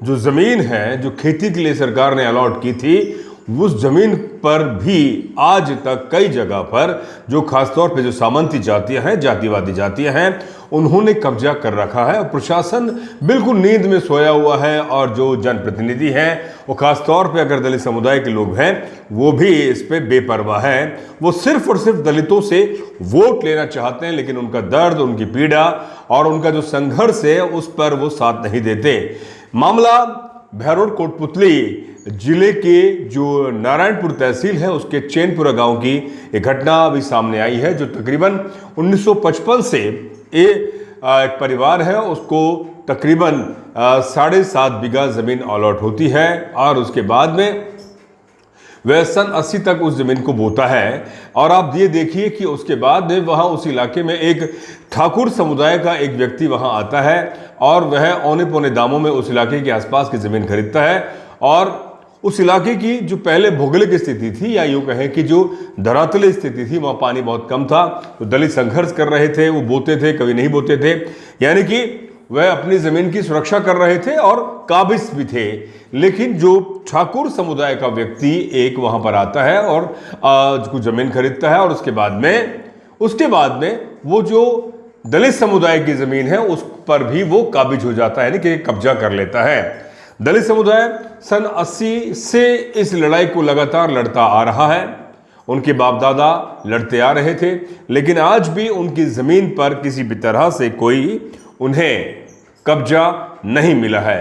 जो ज़मीन है, जो खेती के लिए सरकार ने अलॉट की थी, उस ज़मीन पर भी आज तक कई जगह पर जो खासतौर पे जो सामंती जातियां हैं, जातिवादी जातियां हैं, उन्होंने कब्जा कर रखा है और प्रशासन बिल्कुल नींद में सोया हुआ है। और जो जनप्रतिनिधि हैं, वो खासतौर पे अगर दलित समुदाय के लोग हैं, वो भी इस पे बेपरवाह हैं। वो सिर्फ और सिर्फ दलितों से वोट लेना चाहते हैं, लेकिन उनका दर्द, उनकी पीड़ा और उनका जो संघर्ष है, उस पर वो साथ नहीं देते। मामला बहरोड कोटपुतली जिले के जो नारायणपुर तहसील है, उसके चैनपुरा गांव की एक घटना अभी सामने आई है, जो तकरीबन 1955 से एक परिवार है, उसको तकरीबन 7.5 बीघा जमीन अलॉट होती है और उसके बाद में वह सन 80 तक उस जमीन को बोता है। और आप ये देखिए कि उसके बाद में वहाँ उस इलाके में एक ठाकुर समुदाय का एक व्यक्ति वहाँ आता है और वह औने पौने दामों में उस इलाके के आसपास की ज़मीन खरीदता है। और उस इलाके की जो पहले भौगोलिक स्थिति थी, या यूँ कहें कि जो धरातली स्थिति थी, वहाँ पानी बहुत कम था, तो दलित संघर्ष कर रहे थे, वो बोते थे, कभी नहीं बोते थे, यानी कि वह अपनी ज़मीन की सुरक्षा कर रहे थे और काबिज भी थे। लेकिन जो ठाकुर समुदाय का व्यक्ति एक वहाँ पर आता है और कुछ ज़मीन खरीदता है और उसके बाद में वो जो दलित समुदाय की ज़मीन है उस पर भी वो काबिज हो जाता है, यानी कि कब्जा कर लेता है। दलित समुदाय सन 80 से इस लड़ाई को लगातार लड़ता आ रहा है। उनके बाप दादा लड़ते आ रहे थे, लेकिन आज भी उनकी ज़मीन पर किसी भी तरह से कोई उन्हें कब्जा नहीं मिला है।